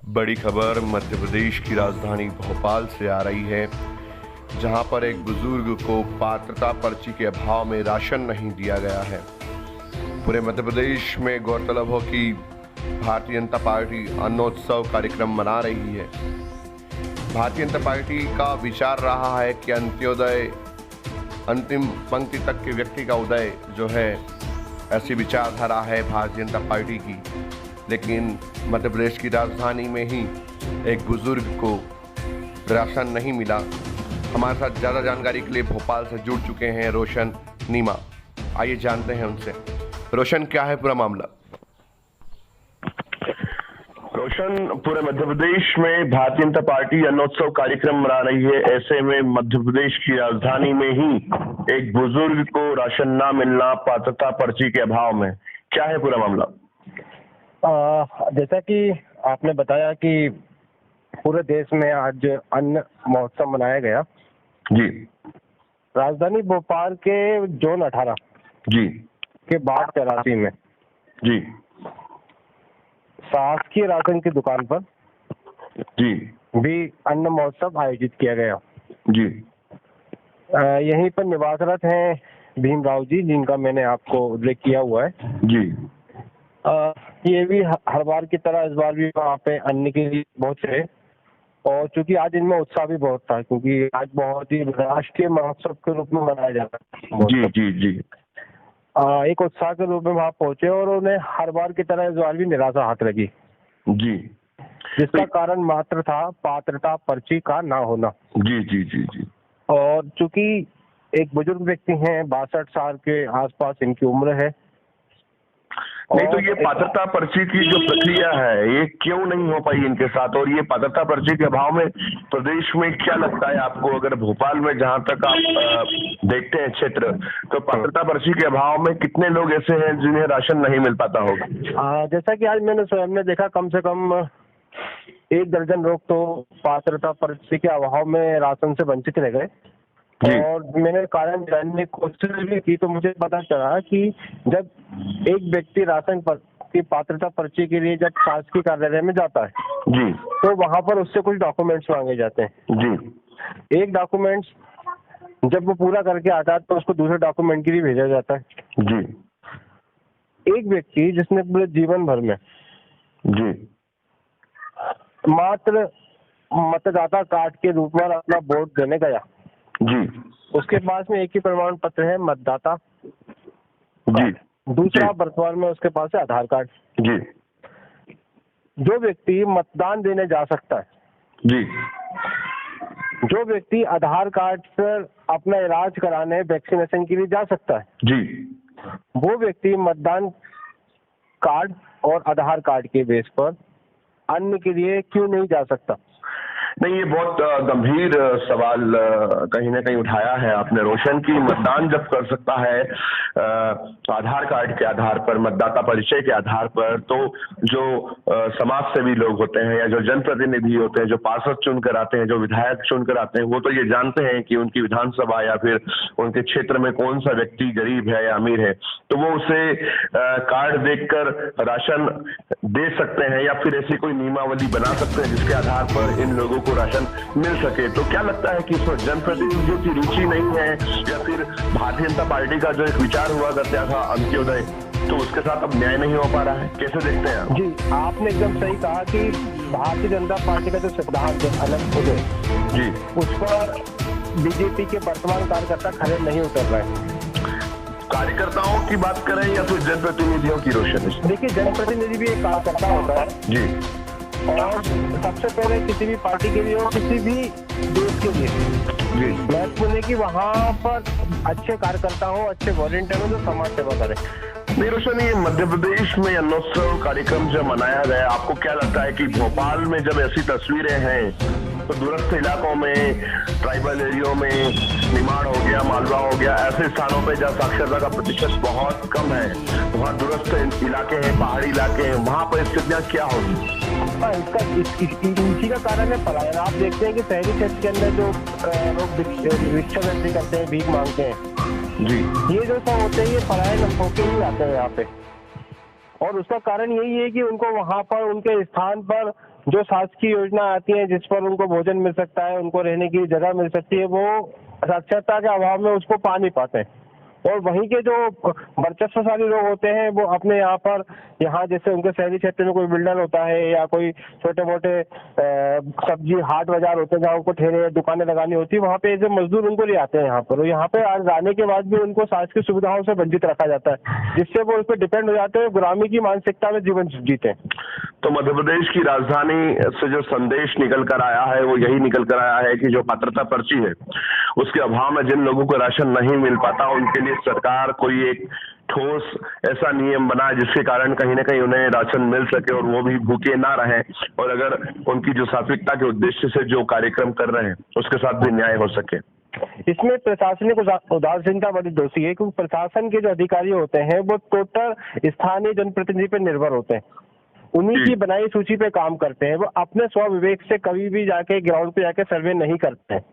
बड़ी खबर मध्य प्रदेश की राजधानी भोपाल से आ रही है, जहां पर एक बुजुर्ग को पात्रता पर्ची के अभाव में राशन नहीं दिया गया है। पूरे मध्य प्रदेश में गौरतलब हो कि भारतीय जनता पार्टी अन्नोत्सव कार्यक्रम मना रही है। भारतीय जनता पार्टी का विचार रहा है कि अंत्योदय, अंतिम पंक्ति तक के व्यक्ति का उदय जो है, ऐसी विचारधारा है भारतीय जनता पार्टी की। लेकिन मध्य प्रदेश की राजधानी में ही एक बुजुर्ग को राशन नहीं मिला। हमारे साथ ज़्यादा जानकारी के लिए भोपाल से जुड़ चुके हैं रोशन नीमा। आइए जानते हैं उनसे। रोशन, क्या है पूरा मामला? रोशन, पूरे मध्य प्रदेश में भारतीय जनता पार्टी अन्नोत्सव कार्यक्रम मना रही है। ऐसे में मध्य प्रदेश की राजधानी में ही एक बुजुर्ग को राशन ना मिलना पात्रता पर्ची के अभाव में, क्या है पूरा मामला? जैसा कि आपने बताया कि पूरे देश में आज अन्न महोत्सव मनाया गया जी। राजधानी भोपाल के जोन 18 जी के बाद 83 में जी शासकीय राशन की दुकान पर जी भी अन्न महोत्सव आयोजित किया गया। जी यहीं पर निवासरत हैं भीमराव जी, जिनका मैंने आपको उल्लेख किया हुआ है जी। ये भी हर बार की तरह इस बार भी वहाँ पे अन्न के लिए पहुंचे, और चूंकि आज इनमें उत्साह भी बहुत था, क्योंकि आज बहुत ही राष्ट्रीय महोत्सव के रूप में मनाया जाता है। जी जी जी। एक उत्साह के रूप में वहाँ पहुंचे और उन्हें हर बार की तरह इस बार भी निराशा हाथ लगी जी, जिसका कारण मात्र था पात्रता पर्ची का ना होना। जी जी जी जी। और चूंकि एक बुजुर्ग व्यक्ति हैं, 62 साल के आसपास इनकी उम्र है। नहीं तो ये पात्रता पर्ची की जो प्रक्रिया है, ये क्यों नहीं हो पाई इनके साथ? और ये पात्रता पर्ची के अभाव में प्रदेश में क्या लगता है आपको, अगर भोपाल में जहां तक आप देखते हैं क्षेत्र, तो पात्रता पर्ची के अभाव में कितने लोग ऐसे हैं जिन्हें राशन नहीं मिल पाता होगा? जैसा कि आज मैंने स्वयं ने देखा, कम से कम 1 दर्जन लोग तो पात्रता पर्ची के अभाव में राशन से वंचित रह गए। और मैंने कारण जानने की कोशिश भी की तो मुझे पता चला कि जब एक व्यक्ति राशन की पात्रता पर्ची के लिए जब शासकीय कार्यालय में जाता है जी, तो वहां पर उससे कुछ डॉक्यूमेंट्स मांगे जाते हैं जी। एक डॉक्यूमेंट्स जब वो पूरा करके आता है तो उसको दूसरे डॉक्यूमेंट के लिए भेजा जाता है जी। एक व्यक्ति जिसने पूरे जीवन भर में जी मात्र मतदाता कार्ड के रूप में अपना वोट देने गया जी, उसके पास में एक ही प्रमाण पत्र है, मतदाता जी। दूसरा वर्तमान में उसके पास है आधार कार्ड। जी जो व्यक्ति मतदान देने जा सकता है, जी, जो व्यक्ति आधार कार्ड पर अपना इलाज कराने, वैक्सीनेशन के लिए जा सकता है, जी, वो व्यक्ति मतदान कार्ड और आधार कार्ड के बेस पर अन्न के लिए क्यों नहीं जा सकता? नहीं, ये बहुत गंभीर सवाल कहीं ना कहीं उठाया है आपने रोशन, की मतदान जब कर सकता है आधार कार्ड के आधार पर, मतदाता परिचय के आधार पर, तो जो समाज सेवी लोग होते हैं या जो जनप्रतिनिधि होते हैं, जो पार्षद चुनकर आते हैं, जो विधायक चुनकर आते हैं, वो तो ये जानते हैं कि उनकी विधानसभा या फिर उनके क्षेत्र में कौन सा व्यक्ति गरीब है या अमीर है, तो वो उसे कार्ड देखकर राशन दे सकते हैं या फिर ऐसी कोई नियमावली बना सकते हैं जिसके आधार पर इन लोगों को राशन मिल सके। तो क्या लगता है कि इसमें जनप्रतिनिधियों की रुचि नहीं है, या फिर भारतीय जनता पार्टी का जो एक विचार हुआ करता था अंत्योदय, तो उसके साथ अब न्याय नहीं हो पा रहा है? कैसे देखते हैं आप? जी, आपने एकदम सही कहा कि भारतीय जनता पार्टी का जो सिद्धांत है अन्नोदय जी, उस पर बीजेपी के वर्तमान कार्यकर्ता खड़े नहीं उतर रहे हैं। कार्यकर्ताओं की बात करें या फिर जनप्रतिनिधियों की रोशन? देखिए, जनप्रतिनिधि भी एक कार्यकर्ता होता है जी, और सबसे पहले किसी भी पार्टी के लिए और किसी भी देश के लिए जी, महत्वपूर्ण है कि वहाँ पर अच्छे कार्यकर्ता हो, अच्छे वॉलंटियर हो जो समाज सेवा करे। नहीं रोशन, ये मध्य प्रदेश में अन्नोत्सव कार्यक्रम जब मनाया गया, आपको क्या लगता है कि भोपाल में जब ऐसी तस्वीरें हैं तो दूरस्थ इलाकों में, ट्राइबल एरियो में, निमाड़ हो गया, मालवा हो गया, ऐसे स्थानों पे जहाँ साक्षरता का प्रतिशत बहुत कम है, वहाँ दूरस्थ इलाके हैं, पहाड़ी इलाके हैं, वहाँ पर स्थितियाँ क्या होगी? इसी का कारण है पलायन। आप देखते हैं कि शहरी क्षेत्र के अंदर जो लोग भिक्षावृत्ति करते हैं, भीख मांगते हैं जी, ये जो सब होते हैं, ये पलायन होके ही आते हैं यहाँ पे। और उसका कारण यही है कि उनको वहाँ पर उनके स्थान पर जो शासकीय योजना आती है जिस पर उनको भोजन मिल सकता है, उनको रहने की जगह मिल सकती है, वो साक्षरता के अभाव में उसको पा नहीं पाते हैं। और वहीं के जो वर्चस्वशाली लोग होते हैं वो अपने यहाँ जैसे उनके शहरी क्षेत्र में कोई बिल्डर होता है या कोई छोटे मोटे सब्जी हाट बाजार होते हैं जहाँ उनको ठेले दुकानें लगानी होती है, वहाँ पे ऐसे मजदूर उनको ले आते हैं यहाँ पर, और यहाँ पे आज आने के बाद भी उनको शासकीय सुविधाओं से वंचित रखा जाता है, जिससे वो उस पर डिपेंड हो जाते हैं, गुलामी की मानसिकता में जीवन जीते हैं। तो मध्य प्रदेश की राजधानी से जो संदेश निकल कर आया है वो यही निकल कर आया है कि जो पात्रता पर्ची है उसके अभाव में जिन लोगों को राशन नहीं मिल पाता उनके लिए सरकार कोई एक ठोस ऐसा नियम बनाए जिसके कारण कहीं ना कहीं उन्हें राशन मिल सके और वो भी भूखे ना रहें, और अगर उनकी जो सात्विकता के उद्देश्य से जो कार्यक्रम कर रहे हैं उसके साथ भी न्याय हो सके। इसमें प्रशासनिक उदासीनता बड़ी दोषी है, क्योंकि प्रशासन के जो अधिकारी होते हैं वो टोटल स्थानीय जनप्रतिनिधि पर निर्भर होते हैं, उन्हीं की बनाई सूची पे काम करते हैं, वो अपने स्व विवेक से कभी भी जाके ग्राउंड पे जाके सर्वे नहीं करते हैं।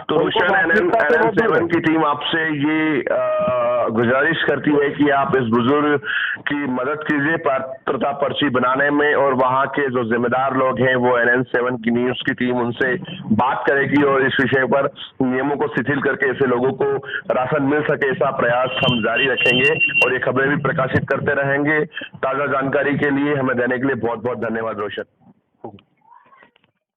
तो रोशन NN7 की टीम आपसे ये गुजारिश करती है कि आप इस बुजुर्ग की मदद कीजिए पात्रता पर्ची बनाने में, और वहाँ के जो जिम्मेदार लोग हैं वो NN7 की न्यूज की टीम उनसे बात करेगी और इस विषय पर नियमों को शिथिल करके ऐसे लोगों को राशन मिल सके ऐसा प्रयास हम जारी रखेंगे और ये खबरें भी प्रकाशित करते रहेंगे। ताजा जानकारी के लिए हमें देने के लिए बहुत बहुत धन्यवाद रोशन।